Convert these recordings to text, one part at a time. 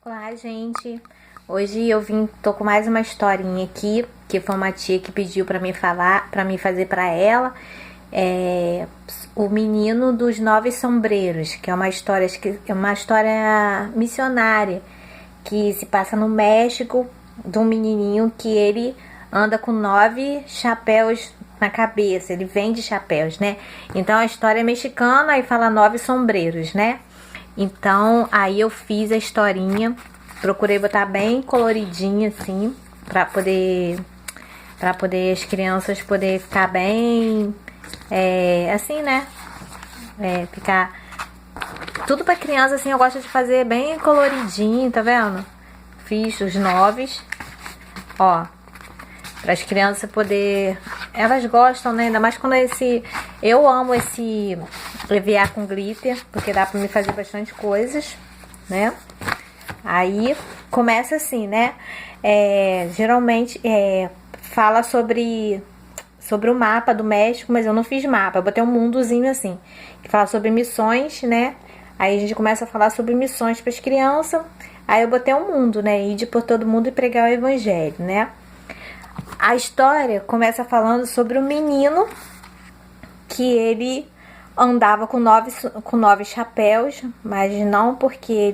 Olá, gente. Hoje tô com mais uma historinha aqui, que foi uma tia que pediu pra mim falar, para mim fazer pra ela. O Menino dos Nove Sombreros, que é uma história missionária que se passa no México, de um menininho que ele anda com 9 chapéus na cabeça, ele vende chapéus, né? Então a história é mexicana e fala 9 sombreros, né? Então, aí eu fiz a historinha, procurei botar bem coloridinha assim, pra poder as crianças poder ficar bem, assim, né? Ficar tudo pra criança assim, eu gosto de fazer bem coloridinho, tá vendo? Fiz os 9, ó, para as crianças poder, elas gostam, né? Ainda mais quando eu amo esse EVA com glitter, porque dá para me fazer bastante coisas, né? Aí começa assim, né? Geralmente fala sobre o mapa do México, mas eu não fiz mapa, eu botei um mundozinho assim, que fala sobre missões, né? Aí a gente começa a falar sobre missões para as crianças. Aí eu botei um mundo, né? Ir por todo mundo e pregar o evangelho, né? A história começa falando sobre um menino que ele andava com nove chapéus, mas não porque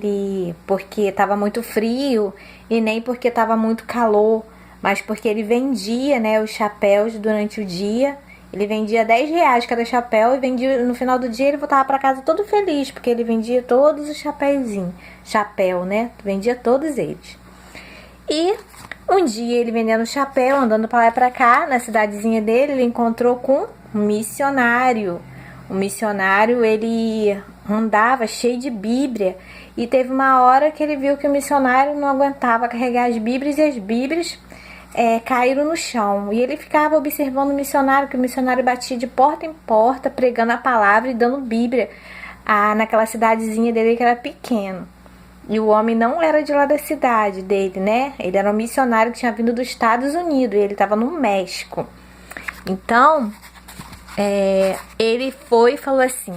estava muito frio e nem porque estava muito calor, mas porque ele vendia, né, os chapéus durante o dia. Ele vendia R$10 cada chapéu e vendia, no final do dia ele voltava para casa todo feliz, porque ele vendia todos os chapéu, né? Vendia todos eles. E um dia ele vendendo chapéu, andando para lá e para cá, na cidadezinha dele, ele encontrou com um missionário. O missionário, ele andava cheio de Bíblia, e teve uma hora que ele viu que o missionário não aguentava carregar as Bíblias, e as Bíblias caíram no chão. E ele ficava observando o missionário, que o missionário batia de porta em porta, pregando a palavra e dando Bíblia naquela cidadezinha dele que era pequeno. E o homem não era de lá da cidade dele, né? Ele era um missionário que tinha vindo dos Estados Unidos, e ele estava no México. Então, ele foi e falou assim: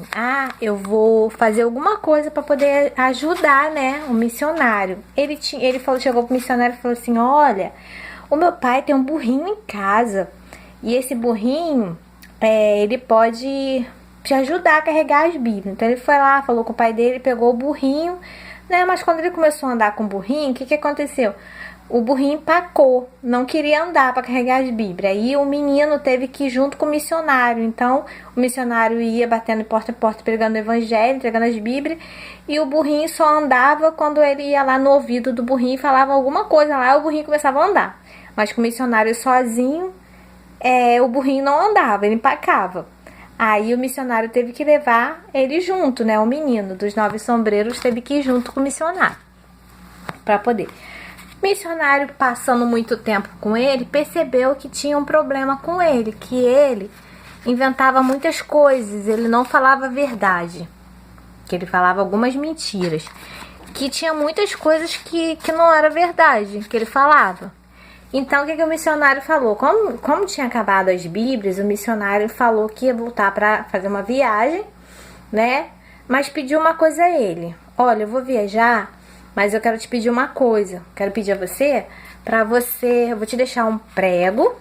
eu vou fazer alguma coisa para poder ajudar, né, o missionário. Chegou pro missionário e falou assim: olha, o meu pai tem um burrinho em casa, e esse burrinho, ele pode te ajudar a carregar as Bíblias. Então ele foi lá, falou com o pai dele, pegou o burrinho, né? Mas quando ele começou a andar com o burrinho, o que aconteceu? O burrinho empacou, não queria andar para carregar as Bíblias. Aí o menino teve que ir junto com o missionário. Então o missionário ia batendo de porta em porta, pregando o evangelho, entregando as Bíblias, e o burrinho só andava quando ele ia lá no ouvido do burrinho e falava alguma coisa lá, o burrinho começava a andar. Mas com o missionário sozinho, o burrinho não andava, ele empacava. Aí o missionário teve que levar ele junto, né? O menino dos 9 sombreros teve que ir junto com o missionário para poder. O missionário, passando muito tempo com ele, percebeu que tinha um problema com ele, que ele inventava muitas coisas, ele não falava a verdade, que ele falava algumas mentiras, que tinha muitas coisas que não era verdade, que ele falava. Então, o que o missionário falou? Como tinha acabado as Bíblias, o missionário falou que ia voltar para fazer uma viagem, né? Mas pediu uma coisa a ele: olha, eu vou viajar, mas eu quero te pedir uma coisa. Quero pedir a você, eu vou te deixar um prego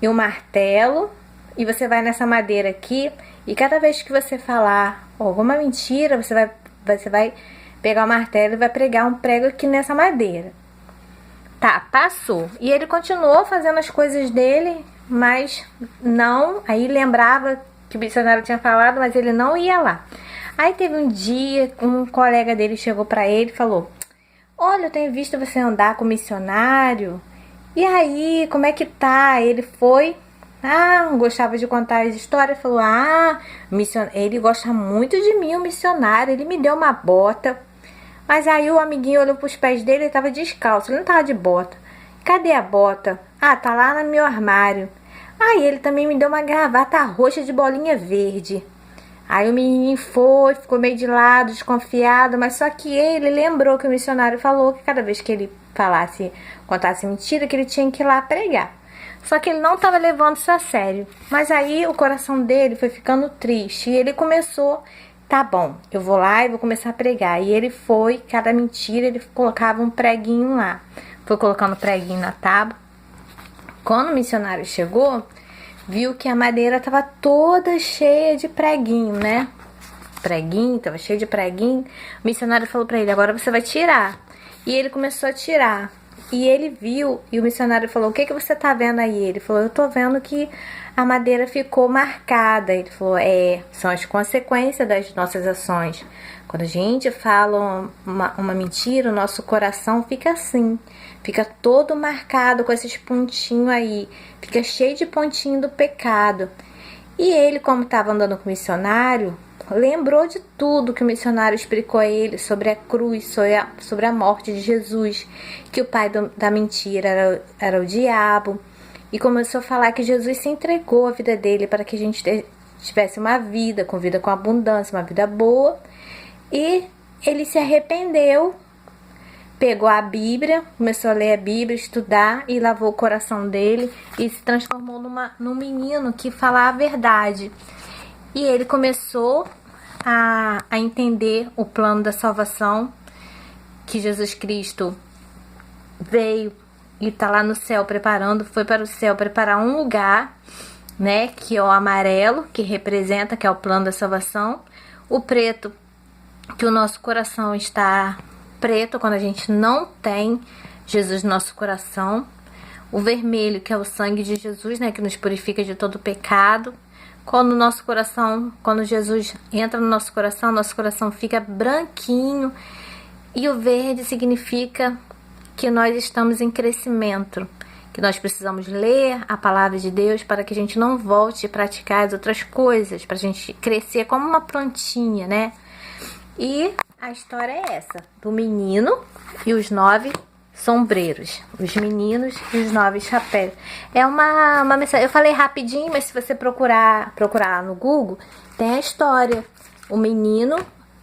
e um martelo, e você vai nessa madeira aqui, e cada vez que você falar alguma mentira, você vai pegar o martelo e vai pregar um prego aqui nessa madeira. Tá, passou. E ele continuou fazendo as coisas dele, mas não. Aí lembrava que o missionário tinha falado, mas ele não ia lá. Aí teve um dia, um colega dele chegou pra ele e falou: olha, eu tenho visto você andar com o missionário. E aí, como é que tá? Ele foi, gostava de contar as histórias, falou: ele gosta muito de mim, o missionário, ele me deu uma bota. Mas aí o amiguinho olhou pros pés dele, ele tava descalço, ele não tava de bota. Cadê a bota? Tá lá no meu armário. Aí ele também me deu uma gravata roxa de bolinha verde. Aí o menininho ficou meio de lado, desconfiado, mas só que ele lembrou que o missionário falou que cada vez que ele contasse mentira, que ele tinha que ir lá pregar. Só que ele não estava levando isso a sério. Mas aí o coração dele foi ficando triste, e ele começou tá bom, eu vou lá e vou começar a pregar. E ele foi, cada mentira, ele colocava um preguinho lá. Foi colocando preguinho na tábua. Quando o missionário chegou, viu que a madeira estava toda cheia de preguinho, né? Preguinho, estava cheio de preguinho. O missionário falou para ele, agora você vai tirar. E ele começou a tirar. E ele viu, e o missionário falou, o que você tá vendo aí? Ele falou, eu tô vendo que a madeira ficou marcada. Ele falou, são as consequências das nossas ações. Quando a gente fala uma mentira, o nosso coração fica assim. Fica todo marcado com esses pontinhos aí. Fica cheio de pontinho do pecado. E ele, como estava andando com o missionário, lembrou de tudo que o missionário explicou a ele sobre a cruz, sobre a morte de Jesus, que o pai da mentira era o diabo, e começou a falar que Jesus se entregou a vida dele para que a gente tivesse uma vida com abundância, uma vida boa. E ele se arrependeu, pegou a Bíblia, começou a ler a Bíblia, estudar, e lavou o coração dele e se transformou num menino que falava a verdade. E ele começou a entender o plano da salvação, que Jesus Cristo veio e está lá no céu foi para o céu preparar um lugar, né, que é o amarelo, que representa, que é o plano da salvação, o preto, que o nosso coração está preto quando a gente não tem Jesus no nosso coração, o vermelho, que é o sangue de Jesus, né, que nos purifica de todo pecado. Quando Jesus entra no nosso coração fica branquinho. E o verde significa que nós estamos em crescimento, que nós precisamos ler a palavra de Deus para que a gente não volte a praticar as outras coisas, para a gente crescer como uma plantinha, né? E a história é essa, do menino e os 9 sombreiros, os meninos e os 9 chapéus. É uma mensagem, eu falei rapidinho, mas se você procurar no Google, tem a história, o menino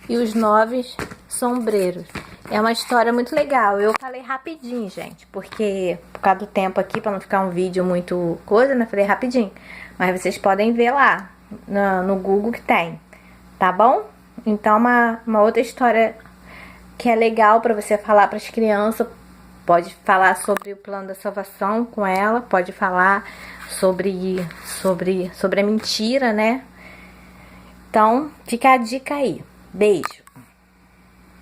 e os 9 sombreiros. É uma história muito legal. Eu falei rapidinho, gente, porque por causa do tempo aqui, para não ficar um vídeo muito coisa, né? Falei rapidinho. Mas vocês podem ver lá no Google que tem, tá bom? Então, uma outra história que é legal para você falar para as crianças. Pode falar sobre o plano da salvação com ela, pode falar sobre a mentira, né? Então, fica a dica aí. Beijo!